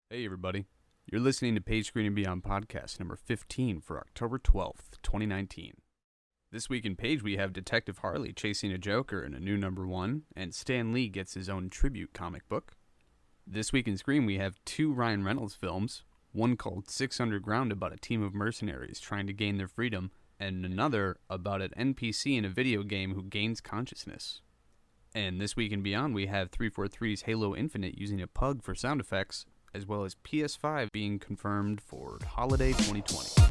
Hey everybody, you're listening to Page Screen and Beyond podcast number 15 for October 12th, 2019. This week in Page we have Detective Harley chasing a Joker in a new #1, and Stan Lee gets his own tribute comic book. This week in Screen we have 2 Ryan Reynolds films, one called 6 Underground about a team of mercenaries trying to gain their freedom, and another about an NPC in a video game who gains consciousness. And this week in Beyond we have 343's Halo Infinite using a pug for sound effects, as well as PS5 being confirmed for holiday 2020.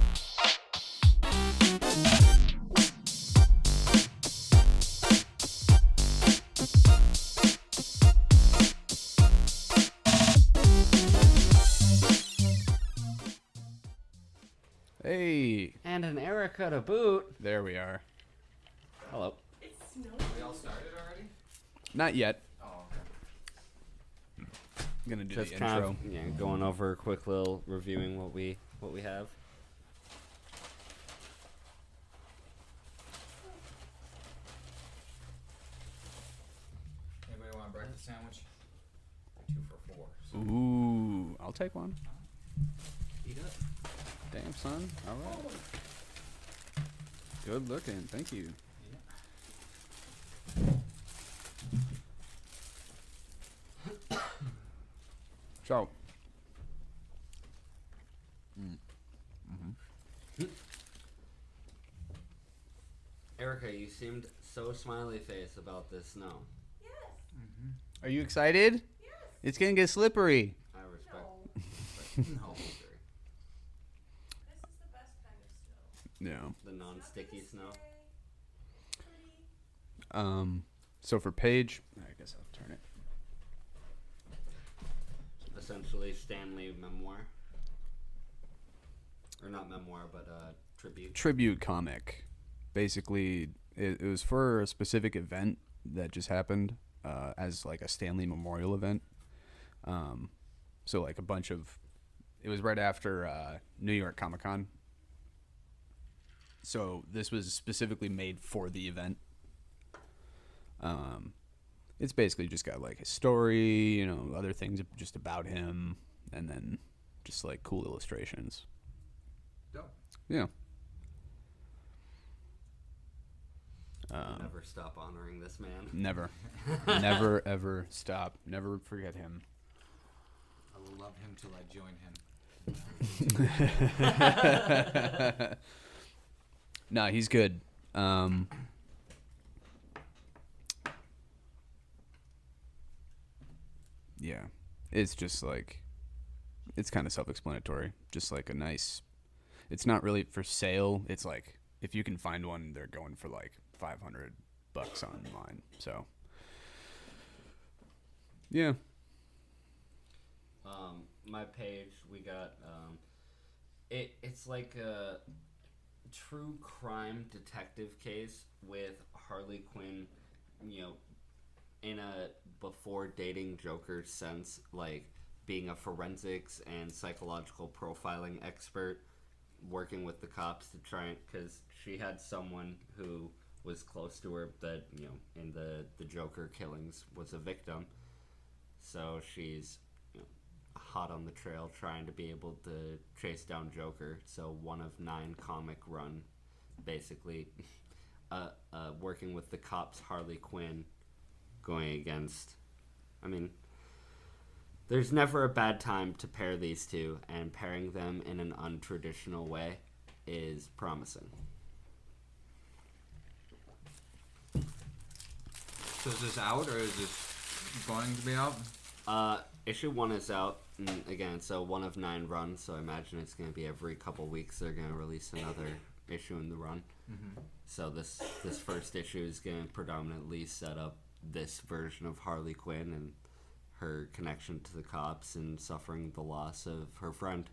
Hey! And an Erica to boot. There we are. Hello. We all started already? Not yet. Oh, okay. I'm gonna do Just the kind intro. of going over a quick little reviewing what we have. Anybody want a breakfast sandwich? 2 for $4. So. Ooh, I'll take one. Eat it. Damn, son. All right. Good looking. Thank you. So. Erica, you seemed so smiley face about this snow. Are you excited? Yes. It's gonna get slippery. I respect. No. This is the best kind of snow. Yeah. The non-sticky snow. Pretty. So for Paige, I guess I'll turn it. Essentially, Stanley memoir. Or not memoir, but tribute. Tribute comic. Basically, it was for a specific event that just happened, as like a Stanley Memorial event. So like a bunch of, it was right after New York Comic Con. So this was specifically made for the event. It's basically just got like his story, other things just about him, and then just like cool illustrations. Dope. Yeah. Never stop honoring this man. Never. Never, ever stop. Never forget him. I will love him till I join him. No, he's good. Yeah. It's just like, it's kind of self-explanatory. Just like a nice, it's not really for sale. It's like, if you can find one, they're going for like $500 online. So, yeah. My page, we got it's like a true crime detective case with Harley Quinn, in a before dating Joker sense, like being a forensics and psychological profiling expert, working with the cops to try, because she had someone who was close to her that in the Joker killings was a victim, so she's hot on the trail trying to be able to chase down Joker. So 1 of 9 comic run, basically working with the cops, Harley Quinn going against, there's never a bad time to pair these two, and pairing them in an untraditional way is promising. So is this out or is this going to be out? Issue 1 is out, and again, so 1 of 9 runs, so I imagine it's going to be every couple weeks they're going to release another issue in the run. Mm-hmm. So this first issue is going to predominantly set up this version of Harley Quinn and her connection to the cops and suffering the loss of her friend.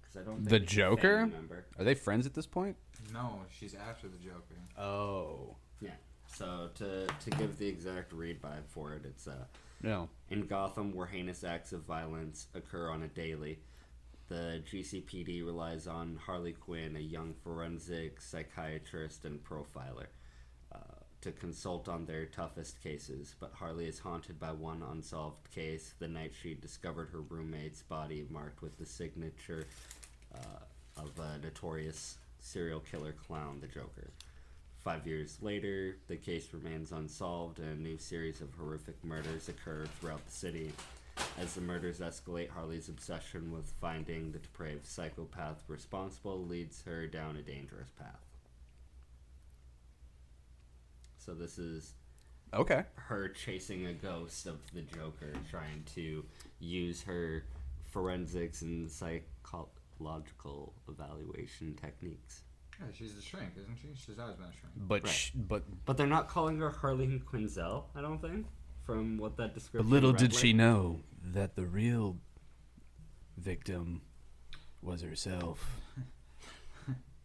'Cause I don't think The it's a Joker? family member. Are they friends at this point? No, she's after the Joker. Oh. Yeah. So to give the exact read vibe for it, it's No. in Gotham, where heinous acts of violence occur on a daily, the GCPD relies on Harley Quinn, a young forensic psychiatrist and profiler, to consult on their toughest cases, but Harley is haunted by one unsolved case the night she discovered her roommate's body marked with the signature of a notorious serial killer clown, the Joker. 5 years later, the case remains unsolved, and a new series of horrific murders occur throughout the city. As the murders escalate, Harley's obsession with finding the depraved psychopath responsible leads her down a dangerous path. So this is Okay. her chasing a ghost of the Joker, trying to use her forensics and psychological evaluation techniques. Yeah, she's the shrink, isn't she? She's always been a shrink. But Right. But they're not calling her Harley Quinzel, I don't think, from what that description little read did like. she know that the real victim was herself.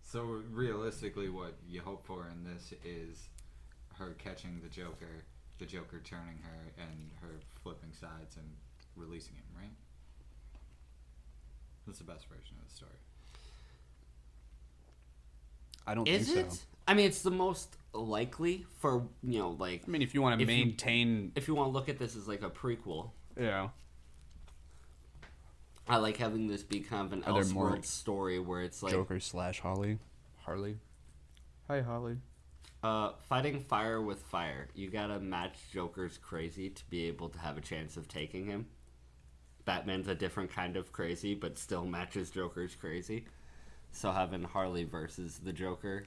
So realistically, what you hope for in this is her catching the Joker turning her, and her flipping sides and releasing him, right? That's the best version of the story. I don't Is think it? so. I mean, it's the most likely for, like, I mean, if you want to If you- maintain, if you want to look at this as like a prequel. yeah. I like having this be kind of an Are there more Elseworld story where it's like Joker / Harley. Hi, Harley. fighting fire with fire. You gotta match Joker's crazy to be able to have a chance of taking him. Batman's a different kind of crazy, but still matches Joker's crazy. So having Harley versus the Joker,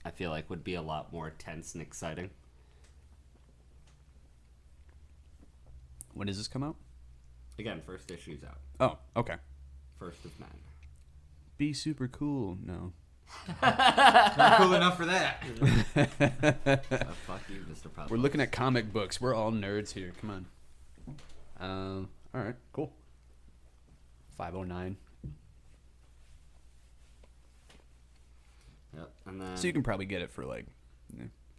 I feel like would be a lot more tense and exciting. When does this come out? Again, first issue's out. Oh, okay. 1st of 9. Be super cool. No. Not cool enough for that. Fuck you, Mr. Pablo. We're looking at comic books. We're all nerds here. Come on. All right. Cool. 509. Yep. And then So you can probably get it for like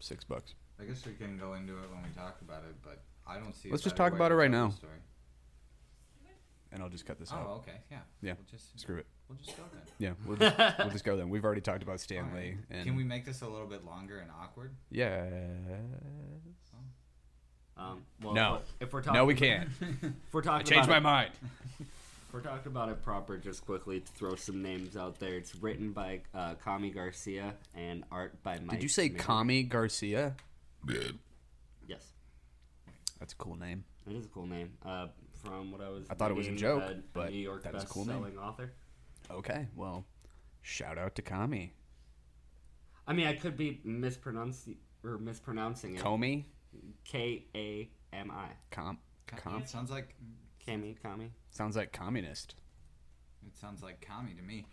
$6. I guess we can go into it when we talk about it, but I don't see. Let's a just better talk way about to it right tell now. the story. And I'll just cut this Oh, out. okay, yeah. Yeah. We'll just Screw it. We'll just go then. Yeah, we'll just go then. We've already talked about Stan All right. Lee. And Can we make this a little bit longer and awkward? Yeah. well, No. if we're talking, No, we can't. If we're I talking changed about my mind. If we're talking about it proper, just quickly to throw some names out there. It's written by Kami Garcia and art by Mike. Did you say Miller. Kami Garcia? Yes, That's a cool name. it is a cool name. From what I was, I thought it was a reading, joke, a but New York that is a cool name. best-selling author. Okay, well, shout out to Kami. I mean, I could be mispronouncing it. Comey? Kami. Com? It sounds like Kami. Sounds like communist. it sounds like commie to me.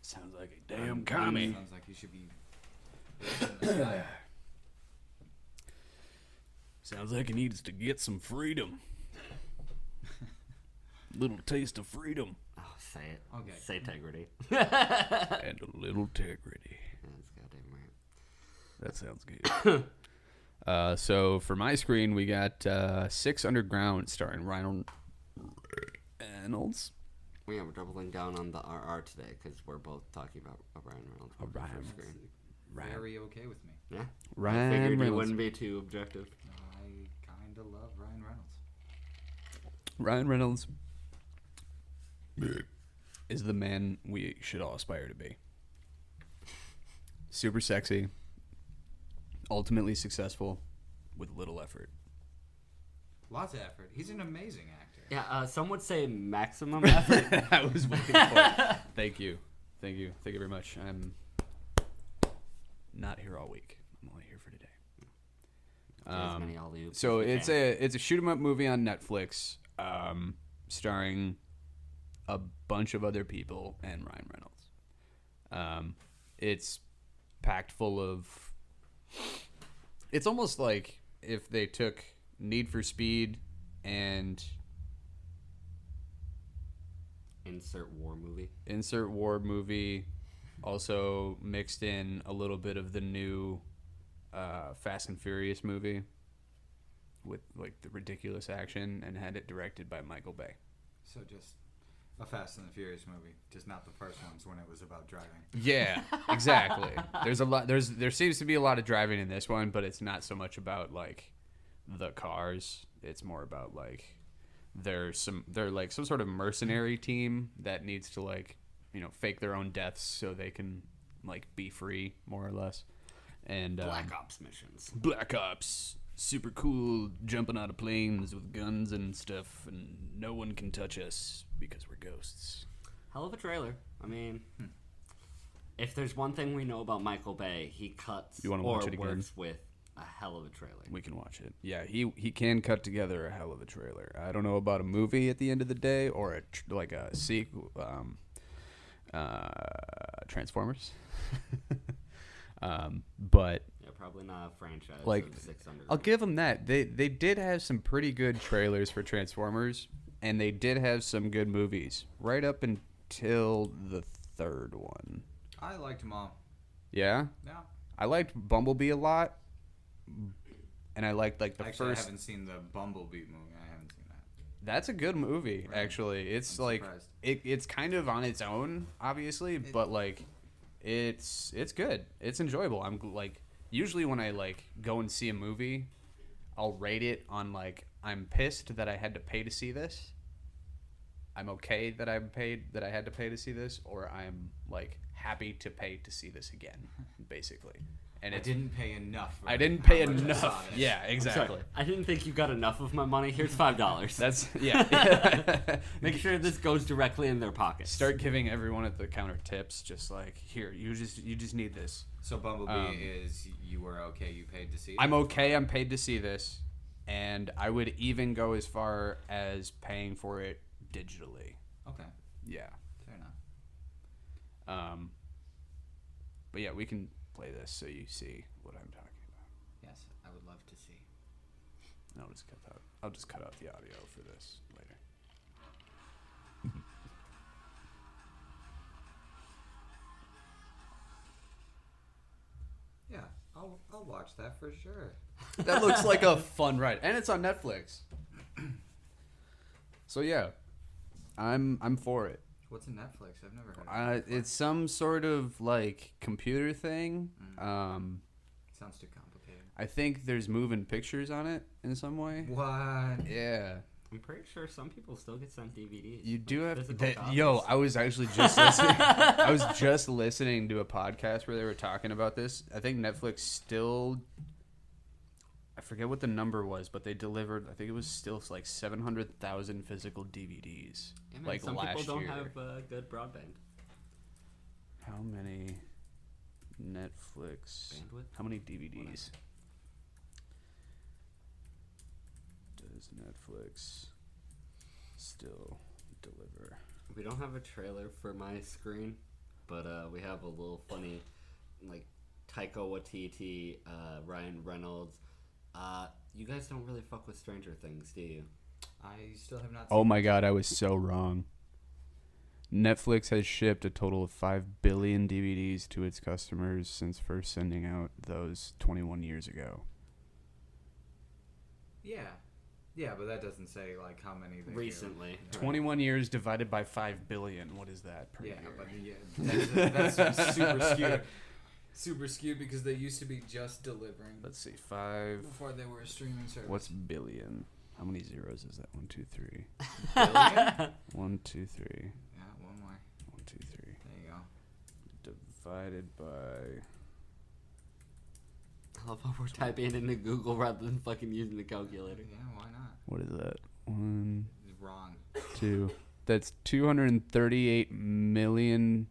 Sounds like a damn commie. Sounds like you should be. in the sky. Sounds like he needs to get some freedom. Little taste of freedom. Oh, say it. Okay. Say integrity. And a little integrity. That's goddamn right. That sounds good. So for my screen, we got 6 Underground starring Ryan Reynolds. Yeah, we're doubling down on the RR today because we're both talking about Ryan Reynolds. Oh, Ryan. First screen. Very okay with me. Yeah. I Ryan figured you Reynolds. wouldn't be too objective. I kind of love Ryan Reynolds. Ryan Reynolds is the man we should all aspire to be. Super sexy, ultimately successful, with little effort. Lots of effort. He's an amazing actor. Yeah, some would say maximum effort. I was waiting for it. Thank you very much. I'm not here all week. I'm only here for today. As many alley-oops So as we it's can. a shoot 'em up movie on Netflix, starring a bunch of other people and Ryan Reynolds. It's packed full of. It's almost like if they took Need for Speed and Insert war movie, also mixed in a little bit of the new Fast and Furious movie with like the ridiculous action, and had it directed by Michael Bay. So just A Fast and the Furious movie, just not the first ones when it was about driving. Yeah, exactly. There's a lot. There seems to be a lot of driving in this one, but it's not so much about like the cars. It's more about like they're like some sort of mercenary team that needs to like fake their own deaths so they can like be free, more or less. And Black Ops missions. Black Ops, super cool, jumping out of planes with guns and stuff, and no one can touch us because we're ghosts. Hell of a trailer. I mean, if there's one thing we know about Michael Bay, he cuts You wanna or watch it again? works with a hell of a trailer. We can watch it. Yeah, he can cut together a hell of a trailer. I don't know about a movie at the end of the day or like a sequel, Transformers. But Yeah, probably not a franchise like, of 600. I'll give them that. They did have some pretty good trailers for Transformers, and they did have some good movies right up until the third one. I liked them all. Yeah? Yeah. I liked Bumblebee a lot, and I liked like the Actually, I first. haven't seen the Bumblebee movie. I haven't seen that. That's a good movie, Right. actually. It's I'm like surprised. it's kind of on its own, obviously, but like it's good. It's enjoyable. I'm like usually when I like go and see a movie, I'll rate it on like I'm pissed that I had to pay to see this. I'm okay that I had to pay to see this, or I'm like happy to pay to see this again, basically. And I it's didn't pay enough. For I didn't how pay much I saw enough. this. Yeah, Sorry, exactly. I didn't think you got enough of my money. Here's $5. That's yeah. Make sure this goes directly in their pockets. Start giving everyone at the counter tips, just like here. You just need this. So Bumblebee is you were okay. You paid to see it? I'm okay. I'm paid to see this, and I would even go as far as paying for it digitally. Okay. Yeah. Fair enough. But yeah, we can play this so you see what I'm talking about. Yes, I would love to see. And I'll just cut out the audio for this later. Yeah, I'll watch that for sure. That looks like a fun ride, and it's on Netflix. So yeah, I'm for it. What's in Netflix? I've never heard of it. It's some sort of like computer thing. Sounds too complicated. I think there's moving pictures on it in some way. What? Yeah, I'm pretty sure some people still get sent DVDs. you do have Physical that. copies. Yo, I was actually just listening. I was just listening to a podcast where they were talking about this. I think Netflix still. I forget what the number was, but they delivered. I think it was still like 700,000 physical DVDs. Yeah, man, like some last people don't year. have good broadband How many Netflix? bandwidth. How many DVDs does Netflix still deliver? We don't have a trailer for my screen, but we have a little funny, like Taika Waititi, Ryan Reynolds. You guys don't really fuck with Stranger Things, do you? I still have not. Oh my god, I was so wrong. Netflix has shipped a total of 5 billion DVDs to its customers since first sending out those 21 years ago. Yeah, but that doesn't say like how many they do. Recently. 21 years divided by 5 billion. What is that per Yeah, year? but that's super skewed. Super skewed because they used to be just delivering Let's see, 5. before they were a streaming service. What's billion? How many zeros is that? 1, 2, 3. billion? 1, 2, 3. Yeah, one more. 1, 2, 3. There you go. Divided by. I love how we're typing it into Google rather than fucking using the calculator. Yeah, why not? What is that? 1, It's wrong. 2. That's 238 million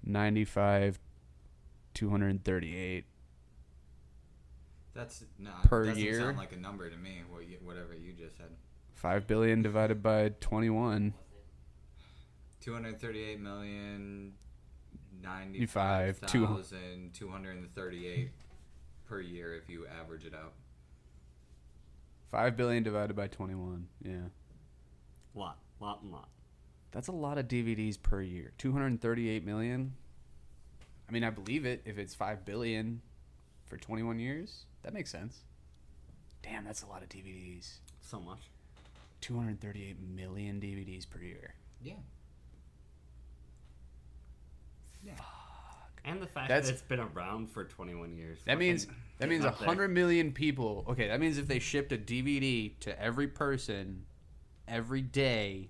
95 238. That's no. Per it doesn't year? sound like a number to me. Whatever you just said. 5 billion divided by 21. 238 million 95, 95,238 per year if you average it out. 5 billion divided by 21. Yeah. Lot. That's a lot of DVDs per year. 238 million? I mean, I believe it if it's 5 billion for 21 years. That makes sense. Damn, that's a lot of DVDs. So much. 238 million DVDs per year. Yeah. Yeah. And the fact That's- that it's been around for 21 years. That means Fucking that getting means up there. 100 million people. Okay, that means if they shipped a DVD to every person every day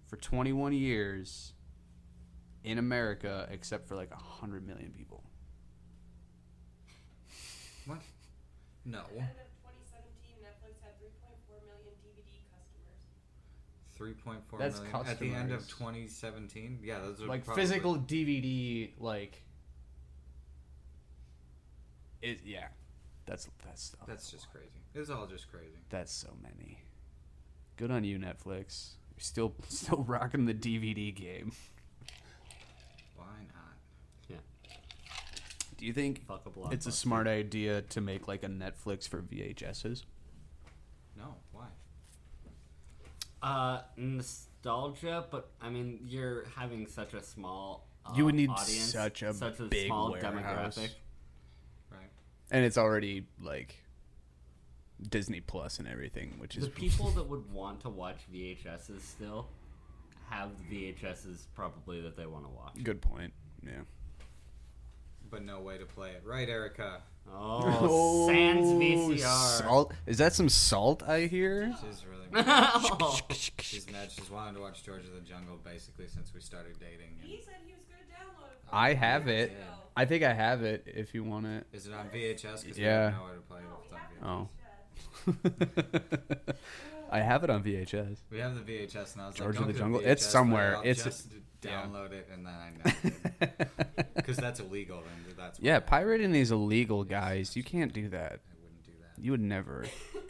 for 21 years in America, except for like 100 million people. What? No. At the end of 2017, Netflix had 3.4 million DVD customers. 3.4 That's million at the end of customers. 2017. Yeah, those are Like probably, physical DVD, like it. Yeah, that's That's just crazy. It's all just crazy. That's so many. Good on you, Netflix. You're still rocking the DVD game. Why not? Yeah. Do you think Fuck a it's a blockbuster. smart idea to make like a Netflix for VHSs? No. Why? Nostalgia, but I mean, you're having such a small You would need audience, such a such a big small warehouse. demographic. Right. And it's already like Disney Plus and everything, which is The people that would want to watch VHSs still have the VHSs probably that they want to watch. good point. Yeah. But no way to play it. Right, Erica? Oh, Sans VCR. Salt? Is that some salt I hear? She's really She's mad. She's wanted to watch George of the Jungle basically since we started dating. He said he was going to download it. I have years it. ago. I think I have it if you want it. Is it on VHS? Because Yeah. we have nowhere to play it No, off we the have VHS. it. I have it on VHS. We have the VHS, and I was George like, of the "Don't get Jungle? VHS It's somewhere. player, I'll It's- just yeah. download it, and then I know because that's illegal. Then that's why Yeah, pirating is illegal, guys. You can't do that. I wouldn't do that. You would never. I'm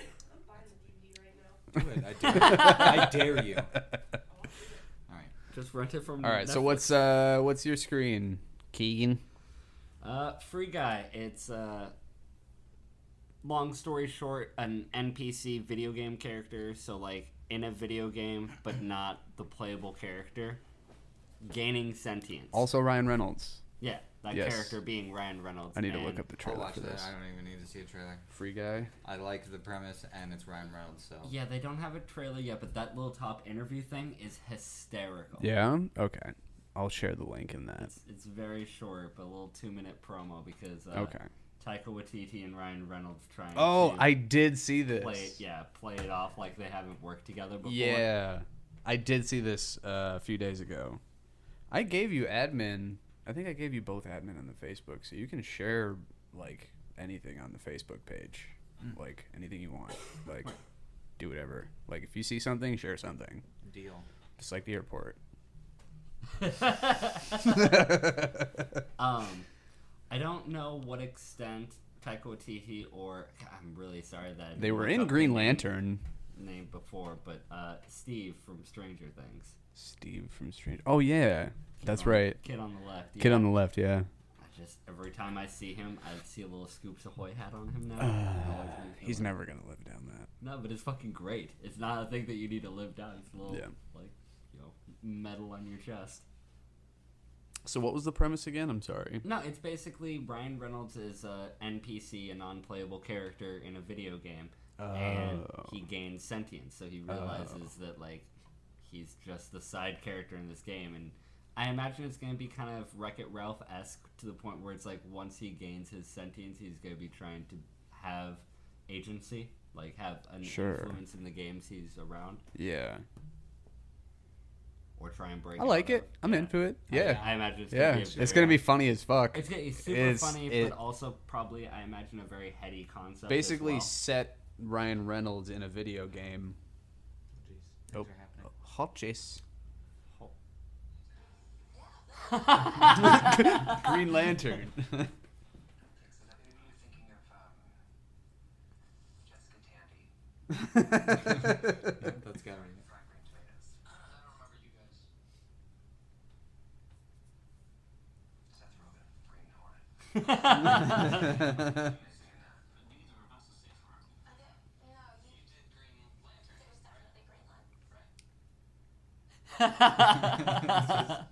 buying the DVD right now. Do it. I dare you. All right. Just rent it from. All right. So Netflix. what's your screen, Keegan? Free Guy. It's long story short, an NPC video game character. So like in a video game, but not the playable character, gaining sentience. Also Ryan Reynolds. Yeah, that Yes. character being Ryan Reynolds. I need to and look up the I'll trailer watch for that. this. I don't even need to see a trailer. Free Guy. I like the premise, and it's Ryan Reynolds, so Yeah, they don't have a trailer yet, but that little top interview thing is hysterical. Yeah. Okay. I'll share the link in that. It's very short, but a little 2-minute promo because Okay. Taika Waititi and Ryan Reynolds trying Oh, to I did see this. play it off like they haven't worked together before. Yeah, I did see this a few days ago. I gave you admin. I think I gave you both admin on the Facebook, so you can share like anything on the Facebook page, like anything you want. Like, do whatever. Like, if you see something, share something. deal. Just like the airport. I don't know what extent Taika Waititi or I'm really sorry that I They didn't were look in up Green the Lantern. name before, but Steve from Stranger Things. Steve from Strange. Oh yeah, that's right. Kid on the left. Kid yeah. on the left. Yeah. I just every time I see him, I see a little Scoops Ahoy hat on him now. He's never gonna live down that. No, but it's fucking great. It's not a thing that you need to live down. It's a little Yeah. like metal on your chest. So what was the premise again? I'm sorry. No, it's basically Ryan Reynolds is a NPC, a non-playable character in a video game, and he gains sentience. So he realizes that like he's just the side character in this game, and I imagine it's going to be kind of Wreck-It Ralph-esque to the point where it's like once he gains his sentience, he's going to be trying to have agency, like have an Sure. influence in the games he's around, Yeah. or try and break. I like out it. of- I'm yeah. into it. Yeah. I imagine it's Yeah. gonna be It's gonna be funny as fuck. It's gonna be super It's- funny, it- but also probably I imagine a very heady concept. Basically, as well. set Ryan Reynolds in a video game. Jeez. Oh. Things are happening. Hot Chase. Green Lantern. Yeah, that's got right.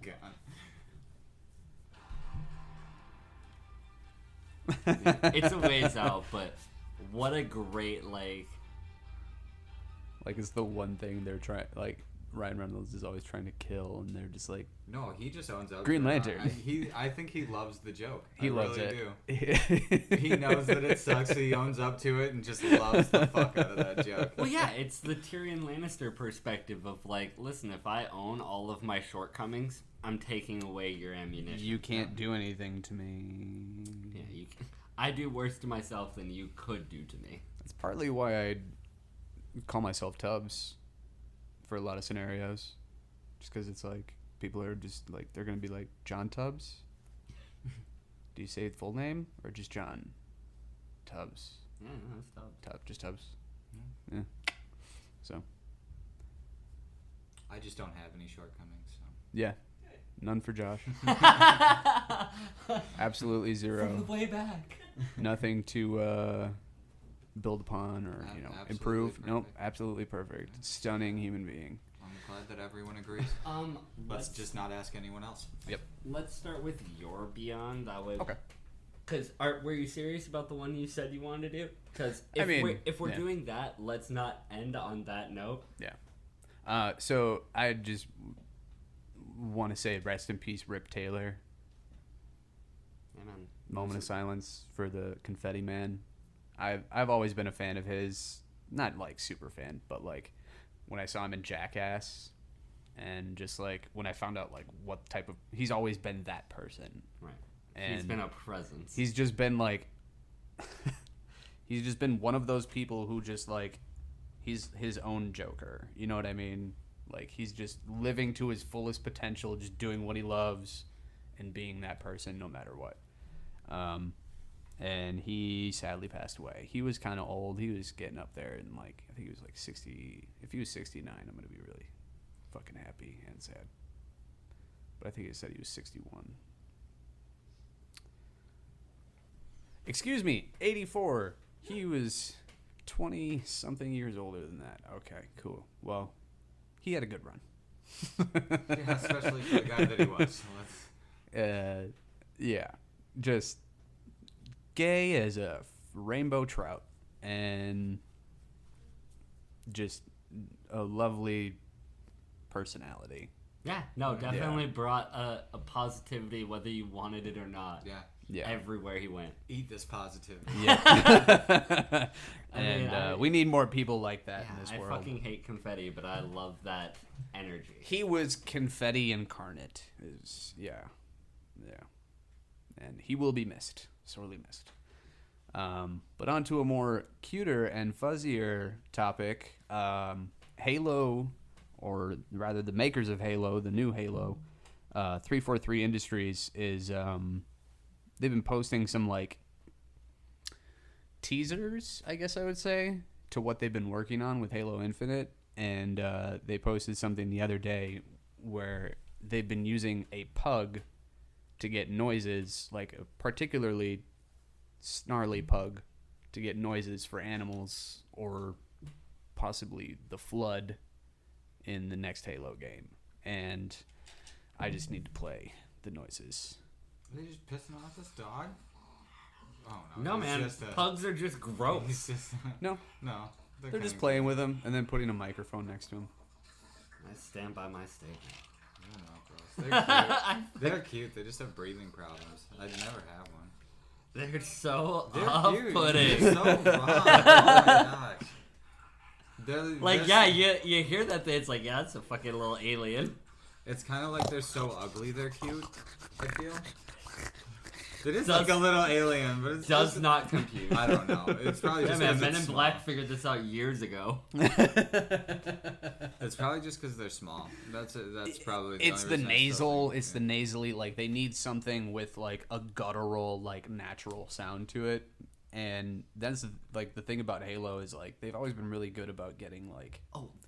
Gone. It's a ways out, but what a great like. Like, it's the one thing they're trying. Like, Ryan Reynolds is always trying to kill, and they're just like, No, he just owns up. Green to it. Lantern. I think he loves the joke. he I loves really it. Do. He knows that it sucks, so he owns up to it and just loves the fuck out of that joke. Well, yeah, it's the Tyrion Lannister perspective of like, listen, if I own all of my shortcomings, I'm taking away your ammunition. You can't do anything to me. Yeah, you can. I do worse to myself than you could do to me. That's partly why I call myself Tubbs for a lot of scenarios. Just because it's like, people are just like, they're going to be like, John Tubbs? Do you say the full name or just John? Tubbs. Yeah, no, that's tough. Just Tubbs. Yeah. So. I just don't have any shortcomings. So. Yeah. None for Josh. Absolutely zero. From the way back. Nothing to build upon or Absolutely improve. perfect. Nope, absolutely perfect. Stunning human being. I'm glad that everyone agrees. Let's just not ask anyone else. Yep. Let's start with your Beyond. That way. Okay. Because were you serious about the one you said you wanted to do? Because if we're yeah. doing that, let's not end on that note. Yeah. So I just want to say rest in peace, Rip Taylor. Amen. Moment of silence for the Confetti Man. I've always been a fan of his. Not like super fan, but like when I saw him in Jackass, and just like when I found out like what type of, he's always been that person. Right. And He's been a presence. He's just been like, he's just been one of those people who just like, he's his own Joker. You know what I mean? Like he's just living to his fullest potential, just doing what he loves, and being that person no matter what. And he sadly passed away. He was kind of old. He was getting up there, and like I think he was like 60. If he was 69, I'm gonna be really fucking happy and sad. But I think he said he was 61. Excuse me, 84. He was 20 something years older than that. Okay, cool. Well, he had a good run. Yeah, especially for the guy that he was. So Yeah, just gay as a rainbow trout, and just a lovely personality. Yeah, no, definitely brought a positivity, whether you wanted it or not. Yeah. Everywhere he went. Eat this positive. Yeah. And we need more people like that in this world. I fucking hate confetti, but I love that energy. He was confetti incarnate. Yeah. And he will be missed. Sorely missed. But on to a more cuter and fuzzier topic. Halo, or rather the makers of Halo, the new Halo, 343 Industries is... they've been posting some like teasers, I guess I would say, to what they've been working on with Halo Infinite. And they posted something the other day where they've been using a pug to get noises, like a particularly snarly pug to get noises for animals or possibly the flood in the next Halo game. And I just need to play the noises. Are they just pissing off this dog? Oh no! No, man. Pugs are just gross. No. They're just playing with him and then putting a microphone next to him. I stand by my statement. I don't know, gross. They're cute. They just have breathing problems. I'd never have one. They're so They're off-putting. They're so wrong. Oh my gosh. You hear that thing, it's like, yeah, it's a fucking little alien. It's kind of like they're so ugly they're cute, I feel. It is like a little alien, but it does not compute. I don't know. It's probably just Men it's in small. Black figured this out years ago. It's probably just because they're small. That's probably the It's only the reason I still nasal. think, It's the nasally. Like they need something with like a guttural, like natural sound to it. And that's like the thing about Halo is like they've always been really good about getting like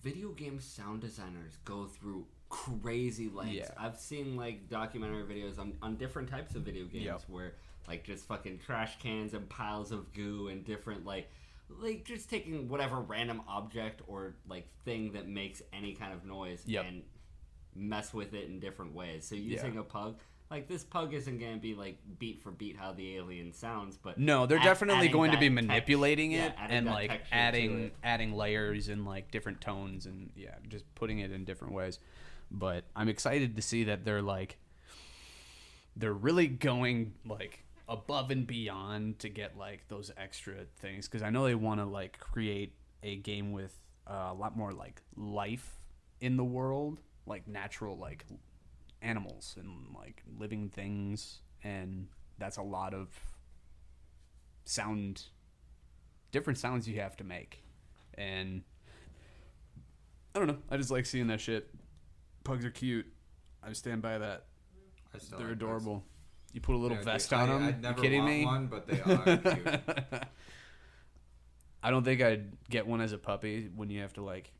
Video game sound designers go through crazy lengths. Yeah. I've seen like documentary videos on different types of video games where like just fucking trash cans and piles of goo and different like just taking whatever random object or like thing that makes any kind of noise and mess with it in different ways. So using a pug, like this pug isn't gonna be like beat for beat how the alien sounds, but No, they're definitely adding going to be that manipulating it adding and that like texture to adding it. layers and like different tones and just putting it in different ways. But I'm excited to see that they're really going like above and beyond to get like those extra things, because I know they want to like create a game with a lot more like life in the world, like natural like animals and like living things, and that's a lot of different sounds you have to make. And I don't know, I just like seeing that shit. Pugs are cute. I stand by that. I still They're like pugs. adorable. You put a little They're vest cute. on them. I'd never You kidding want me? one, but they are cute. I don't think I'd get one as a puppy when you have to like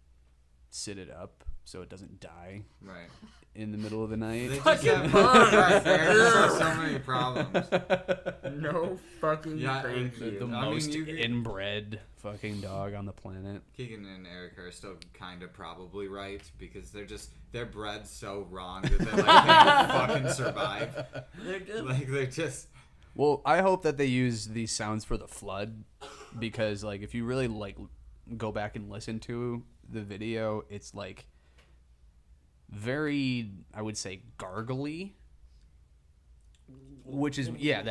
sit it up so it doesn't die Right. in the middle of the night. They just Fucking have, bugs. right, they just have so many problems. No fucking Yeah, thank The you. I mean, most you- inbred fucking dog on the planet. Keegan and Erica are still kind of probably right, because they're bred so wrong that they like can't fucking survive. They're just, Like they're just Well, I hope that they use these sounds for the flood, because like if you really like go back and listen to the video, it's like very, I would say, gargly, which is that.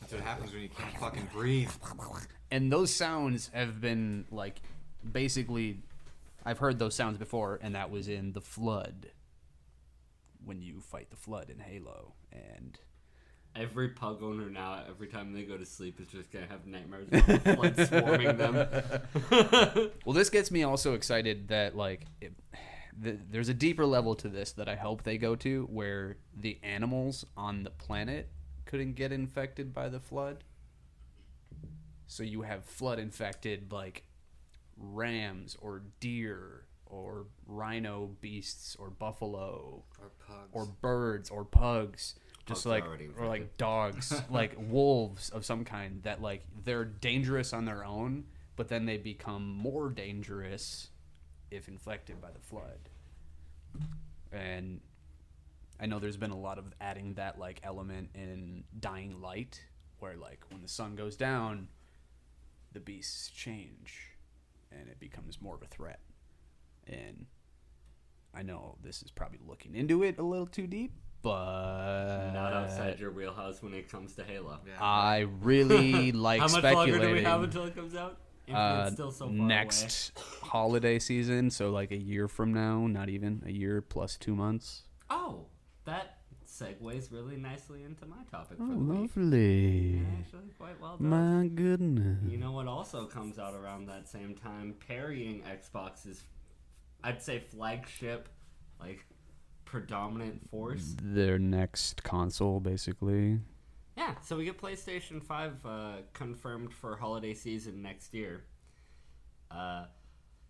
that's what happens when you can't fucking breathe. And those sounds have been like basically, I've heard those sounds before, and that was in the flood, when you fight the flood in Halo. And every pug owner now, every time they go to sleep, is just gonna have nightmares about the flood swarming them. well, this gets me also excited that like there's a deeper level to this that I hope they go to, where the animals on the planet couldn't get infected by the flood. So you have flood infected like rams or deer or rhino beasts or buffalo Or pugs. or birds or pugs, just Pugs like are already or like infected. dogs, like wolves of some kind, that like they're dangerous on their own, but then they become more dangerous if infected by the flood. And I know there's been a lot of adding that like element in Dying Light, where like when the sun goes down, the beasts change and it becomes more of a threat. And I know this is probably looking into it a little too deep, but Not outside your wheelhouse when it comes to Halo. Yeah. I really like How much speculating. longer do we have until it comes out? It's still so far next holiday season, so like a year from now, not even a year plus 2 months. away. Oh, that segues really nicely into my topic for Oh, the week. lovely. Yeah, actually, quite well done. My goodness. You know what also comes out around that same time? Parrying Xbox's, I'd say, flagship, like, predominant force. Their next console, basically. Yeah, so we get PlayStation 5 confirmed for holiday season next year.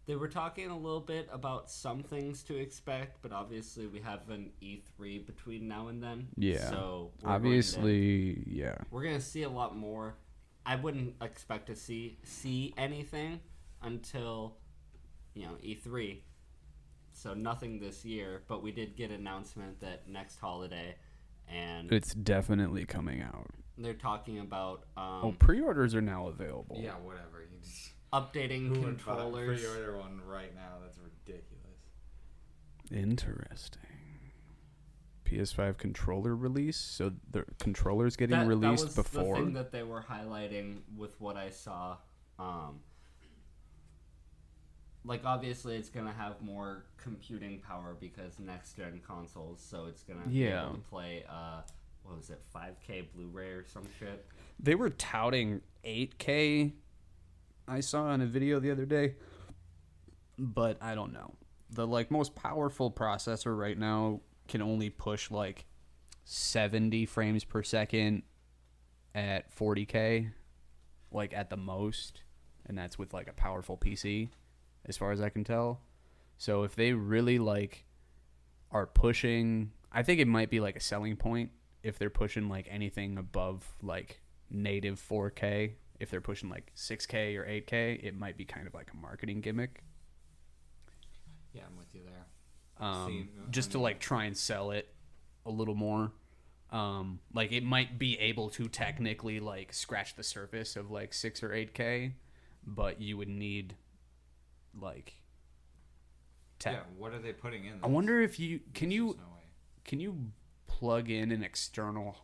They were talking a little bit about some things to expect, but obviously we have an E3 between now and then. Yeah. So Obviously, yeah. we're gonna see a lot more. I wouldn't expect to see anything until, E3. So nothing this year, but we did get an announcement that next holiday, and It's definitely coming out. they're talking about Pre-orders are now available. Yeah, whatever. You just updating who would buy- controllers. pre-order one right now? That's ridiculous. Interesting. PS5 controller release, so the controller's getting That released was before. the thing that they were highlighting with what I saw. Like, obviously, it's going to have more computing power because next-gen consoles, so it's going to be Yeah. able to play, what was it, 5K Blu-ray or some shit? They were touting 8K, I saw in a video the other day, but I don't know. The most powerful processor right now can only push 70 frames per second at 40K, at the most, and that's with a powerful PC, as far as I can tell. So if they really are pushing, I think it might be a selling point if they're pushing anything above native 4K. If they're pushing 6K or 8K, it might be kind of a marketing gimmick. Yeah, I'm with you there. just to like try and sell it a little more. Like it might be able to technically like scratch the surface of like 6 or 8K, but you would need like what are they putting in? I wonder if you There's no way. can you plug in an external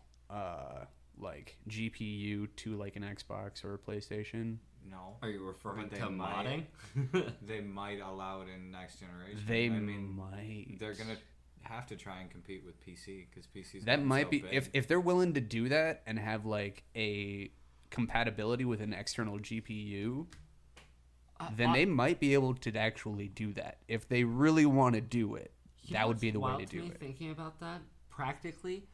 like GPU to like an Xbox or a PlayStation? No. Are you referring But they to modding? They might allow it in next generation. They might. They're gonna have to try and compete with PC because PC's That might so be big. if they're willing to do that and have like a compatibility with an external GPU, then they might be able to actually do that. If they really want to do it, that would be the way to do it. Thinking about that practically,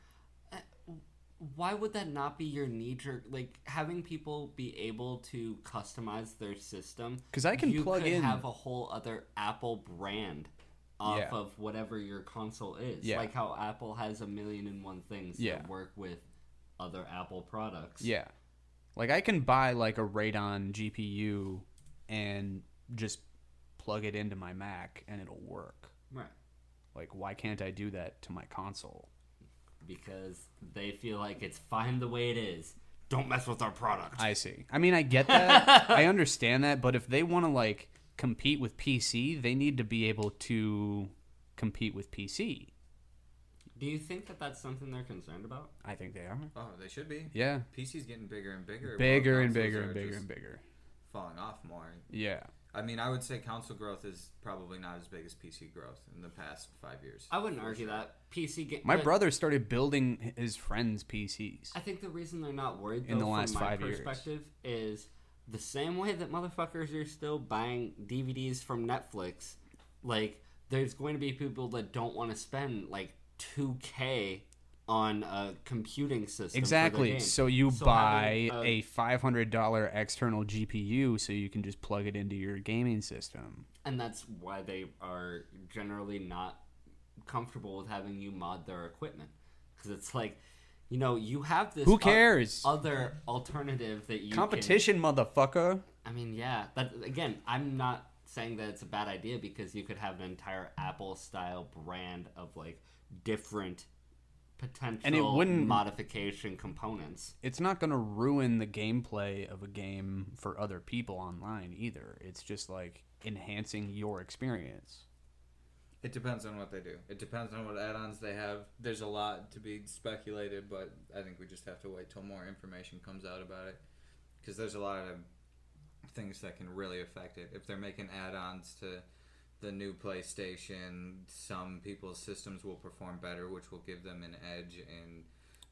why would that not be your knee-jerk? Like having people be able to customize their system, 'Cause I can plug in- You could have a whole other Apple brand off Yeah. of whatever your console is. Yeah. Like how Apple has 1,000,001 things that work with other Apple products. Yeah. Like I can buy like a Radeon GPU and just plug it into my Mac and it'll work. Right. Like why can't I do that to my console? Because they feel like it's fine the way it is. Don't mess with our product. I see. I mean, I get that. I understand that, but if they want to like compete with PC, they need to be able to compete with PC. Do you think that that's something they're concerned about? I think they are. Oh, they should be. Yeah. PC's getting bigger and bigger. Bigger while and consoles bigger are and bigger just and bigger. falling off more. Yeah. I mean, I would say console growth is probably not as big as PC growth in the past 5 years. I wouldn't argue that. PC game. My brother started building his friends' PCs. I think the reason they're not worried, though, In the last from my 5 years. perspective, is the same way that motherfuckers are still buying DVDs from Netflix. Like, there's going to be people that don't want to spend like $2K on a computing system. For their Exactly. game. So you So buy having a $500 external GPU so you can just plug it into your gaming system. and that's why they are generally not comfortable with having you mod their equipment, because it's like, you know, you have this. Who cares? Other alternative that you Competition, motherfucker. I mean, yeah. That again, I'm not saying that it's a bad idea, because you could have an entire Apple-style brand of like different potential And it wouldn't- modification components. It's not going to ruin the gameplay of a game for other people online either. It's just like enhancing your experience. It depends on what they do. It depends on what add-ons they have. There's a lot to be speculated, but I think we just have to wait till more information comes out about it. Because there's a lot of things that can really affect it. If they're making add-ons to the new PlayStation, some people's systems will perform better, which will give them an edge in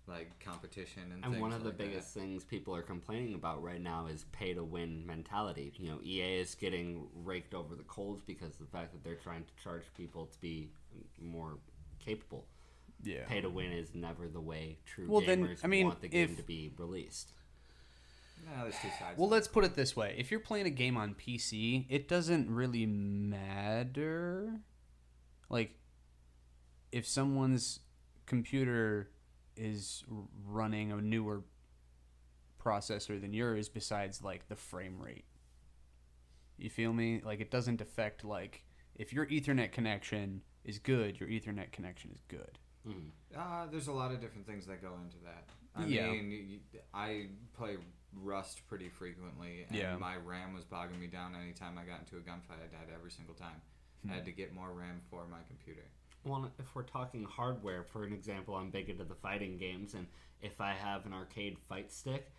like competition and And things one of the like biggest things people are complaining about right now is pay-to-win mentality. You know, EA is getting raked over the coals because of the fact that they're trying to charge people to be more capable. Yeah. Pay-to-win is never the way true Well, gamers then, I mean, want the game if- to be released. No, there's two sides. Well, let's put it this way. If you're playing a game on PC, it doesn't really matter. Like, if someone's computer is running a newer processor than yours, besides, like, the frame rate. You feel me? Like, it doesn't affect, like, if your Ethernet connection is good, your Ethernet connection is good. There's a lot of different things that go into that. I Yeah. mean, I play Rust pretty frequently, and Yeah. my RAM was bogging me down anytime I got into a gunfight. I died every single time. I had to get more RAM for my computer. Well, if we're talking hardware, for an example, I'm big into the fighting games, and if I have an arcade fight stick,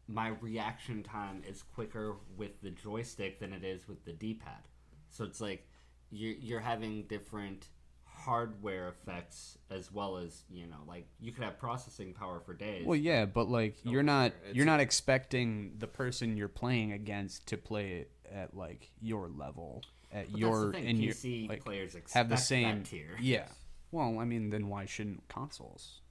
my reaction time is quicker with the joystick than it is with the D-pad. So it's like you're having different hardware effects as well as, you know, like you could have processing power for days. Well, yeah, but like Oh, you're not sure. you're not expecting the person you're playing against to play it at like your level, at But your that's the thing, in your PC like players expect have the same that tier. Yeah. Well, I mean, then why shouldn't consoles?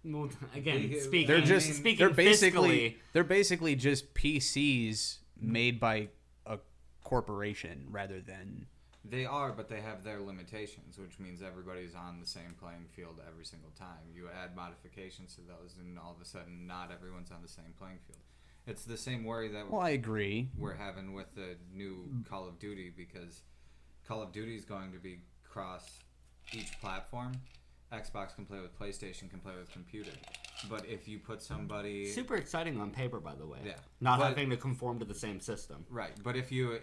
Well, again, They're speaking, They're just speaking they're basically fiscally, they're basically just PCs made by a corporation rather than They are, but they have their limitations, which means everybody's on the same playing field every single time. You add modifications to those, and all of a sudden, not everyone's on the same playing field. It's the same worry that Well, I agree. we're having with the new Call of Duty, because Call of Duty is going to be cross each platform. Xbox can play with PlayStation, can play with computer. But if you put somebody Super exciting on paper, by the way. Yeah. Not But- having to conform to the same system. right, but if you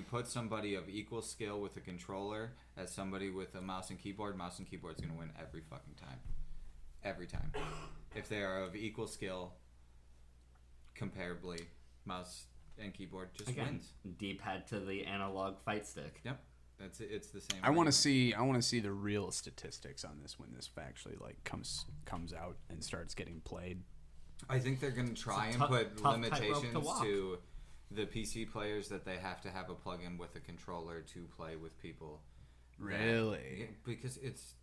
put somebody of equal skill with a controller as somebody with a mouse and keyboard's going to win every fucking time. Every time. If they are of equal skill, comparably, mouse and keyboard just wins. D-pad to the analog fight stick. Yep. That's it. It's the same. I want to argument. see the real statistics on this when this actually like comes out and starts getting played. I think they're going to try and tough- put tough tightrope limitations to walk. to the PC players that they have to have a plug-in with a controller to play with people. Really? Yeah, because it's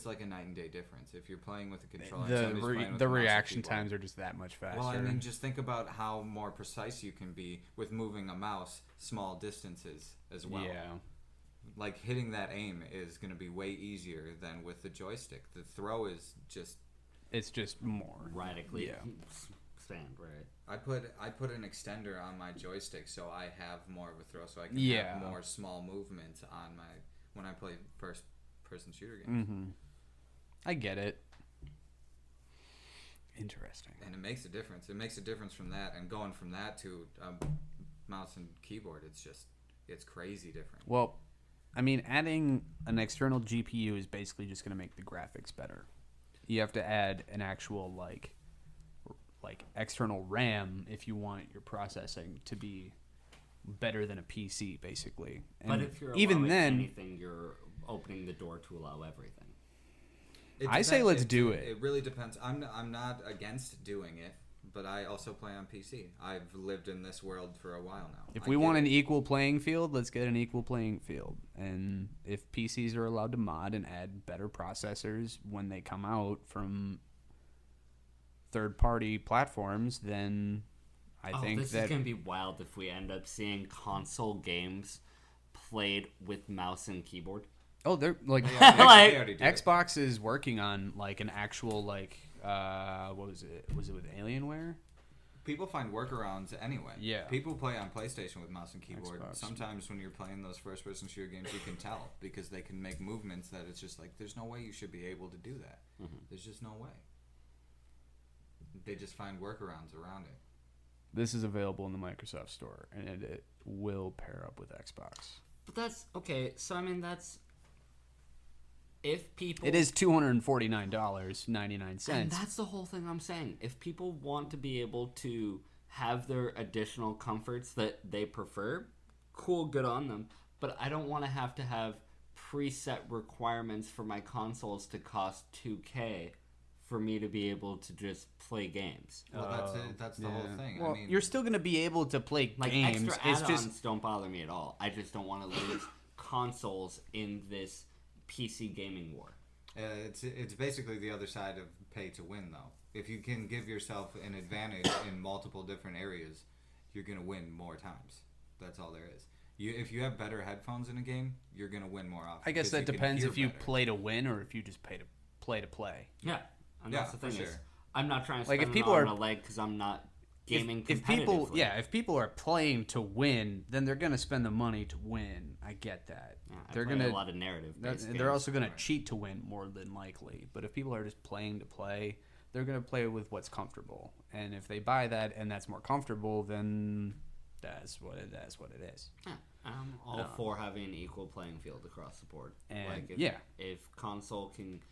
like a night and day difference. If you're playing with a controller, and The somebody's playing with the a mouse and reaction keyboard. times are just that much faster. Well, I mean, just think about how more precise you can be with moving a mouse small distances as well. Yeah. Like hitting that aim is going to be way easier than with the joystick. The throw is just. It's just more Radically Yeah. stand, right? I put an extender on my joystick so I have more of a throw, so I can Yeah. have more small movement on my when I play first person shooter games. Mm-hmm. I get it. Interesting. And it makes a difference. It makes a difference from that, and going from that to mouse and keyboard, it's crazy different. Well, I mean, adding an external GPU is basically just going to make the graphics better. You have to add an actual like external RAM if you want your processing to be better than a PC, basically. And But if you're even allowing then, anything, you're opening the door to allow everything. I say let's do it. It really depends. I'm not against doing it, but I also play on PC. I've lived in this world for a while now. if we want an equal playing field, let's get an equal playing field. And if PCs are allowed to mod and add better processors when they come out from third-party platforms, then I think this that is gonna be wild if we end up seeing console games played with mouse and keyboard. oh, they're like Yeah, Like, they already do it. Xbox is working on like an actual like what was it? Was it with Alienware? People find workarounds anyway. Yeah. People play on PlayStation with mouse and keyboard. Xbox. Sometimes when you're playing those first-person shooter games, you can tell because they can make movements that it's just like, there's no way you should be able to do that. Mm-hmm. There's just no way. They just find workarounds around it. This is available in the Microsoft Store, and it will pair up with Xbox. But that's okay. So I mean, that's if people. It is $249.99. And that's the whole thing I'm saying. If people want to be able to have their additional comforts that they prefer, cool, good on them. But I don't want to have preset requirements for my consoles to cost $2K for me to be able to just play games. Well, that's it. That's the whole thing. Well, I mean, you're still going to be able to play Like games. extra It's add-ons just don't bother me at all. I just don't want to lose consoles in this PC gaming war. it's basically the other side of pay to win, though. If you can give yourself an advantage in multiple different areas, you're gonna win more times. That's all there is. If you have better headphones in a game, you're gonna win more often. I guess 'cause that you can depends hear if you better. play to win or if you just pay to play. Yeah, and Yeah, that's the for thing is, sure. I'm not trying to Like, spend if people an arm are- and a leg because I'm not gaming If competitively. people are playing to win, then they're gonna spend the money to win. I get that. Yeah, I they're play gonna a lot of narrative. they're also gonna cheat to win more than likely. But if people are just playing to play, they're gonna play with what's comfortable. And if they buy that and that's more comfortable, then that's what it is. Yeah, I'm all for having an equal playing field across the board. And, like if console can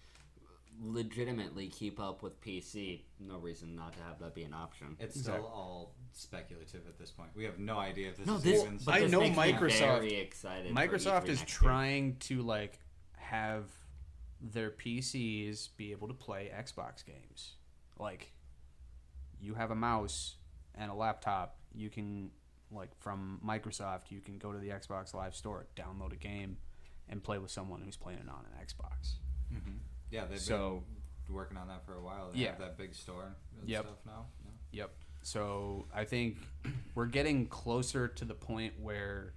legitimately keep up with PC, no reason not to have that be an option. It's still all speculative at this point. We have no idea if this No, is this, even. but I this know makes me Microsoft- very excited. Microsoft for is E3 next year. trying to like have their PCs be able to play Xbox games. Like, you have a mouse and a laptop, you can like from Microsoft, you can go to the Xbox Live Store, download a game, and play with someone who's playing it on an Xbox. Mhm. Yeah, they've So- been working on that for a while. They Yeah. have that big store and Yep. stuff now. Yeah. Yep. So I think we're getting closer to the point where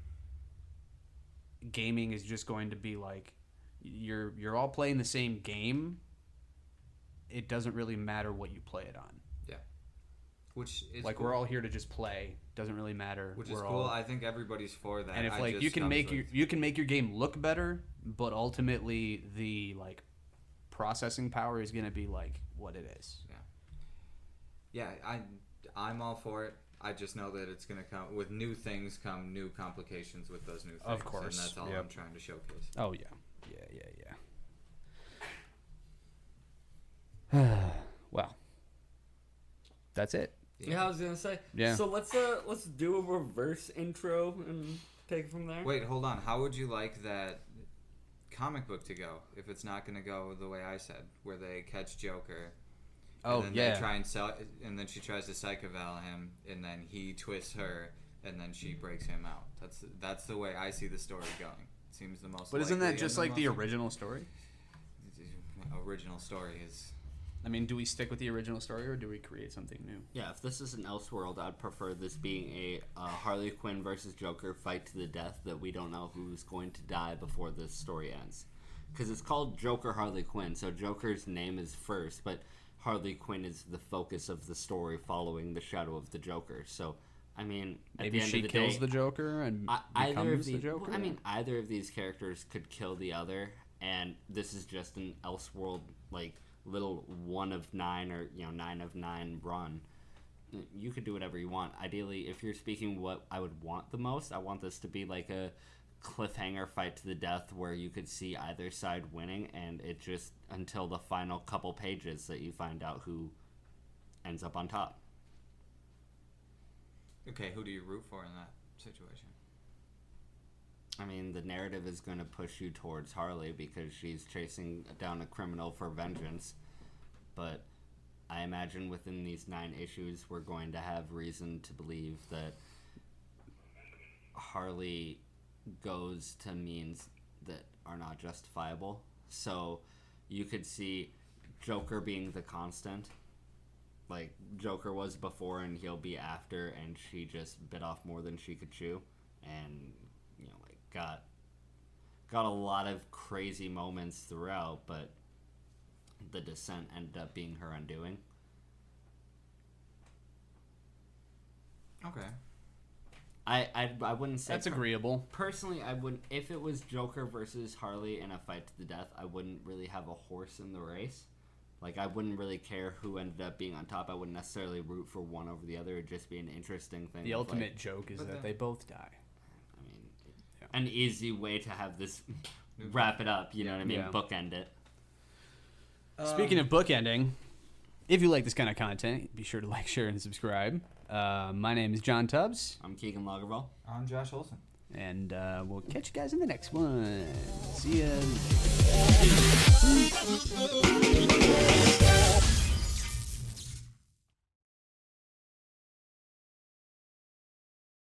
gaming is just going to be like you're all playing the same game. It doesn't really matter what you play it on. Yeah. Which is Like cool. we're all here to just play. Doesn't really matter. Which we're is cool. all- I think everybody's for that. And if I like just you can comes make with- you can make your game look better, but ultimately the like processing power is gonna be like what it is. Yeah, I'm all for it. I just know that it's gonna come with new things, come new complications with those new things. Of course, and that's all yep. I'm trying to showcase. Oh yeah, well, that's it. Yeah, I was gonna say. Yeah. So let's do a reverse intro and take it from there. Wait, hold on. How would you like that comic book to go if it's not gonna go the way I said, where they catch Joker? Oh and then yeah. They try and sell, and then she tries to psychoval him, and then he twists her, and then she breaks him out. That's the way I see the story going. It seems the most. But isn't likely that just and like the most- original story? Original story is. I mean, do we stick with the original story or do we create something new? Yeah, if this is an Elseworld, I'd prefer this being a Harley Quinn versus Joker fight to the death that we don't know who's going to die before this story ends. Because it's called Joker Harley Quinn, so Joker's name is first, but Harley Quinn is the focus of the story following the shadow of the Joker. So, I mean, at Maybe the end she of the kills day, the Joker and either of becomes the Joker? I mean, either of these characters could kill the other, and this is just an Elseworld, like, little 1 of 9 or 9 of 9 run. You could do whatever you want. Ideally, if you're speaking what I would want the most, I want this to be like a cliffhanger fight to the death where you could see either side winning, and it just until the final couple pages that you find out who ends up on top. Okay, who do you root for in that situation? I mean, the narrative is going to push you towards Harley because she's chasing down a criminal for vengeance. But I imagine within these 9 issues, we're going to have reason to believe that Harley goes to means that are not justifiable. So you could see Joker being the constant. Like, Joker was before and he'll be after, and she just bit off more than she could chew. And got a lot of crazy moments throughout, but the descent ended up being her undoing. Okay. I wouldn't say That's agreeable. Personally, I wouldn't. If it was Joker versus Harley in a fight to the death, I wouldn't really have a horse in the race. Like, I wouldn't really care who ended up being on top. I wouldn't necessarily root for one over the other. It'd just be an interesting thing. The of, ultimate like, joke is but that then- they both die. I mean, an easy way to have this wrap it up. You know what I mean? Yeah. Bookend it. Speaking of bookending, if you like this kind of content, be sure to like, share, and subscribe. My name is John Tubbs, I'm Keegan Lagervall. I'm Josh Olson. and we'll catch you guys in the next one. See ya.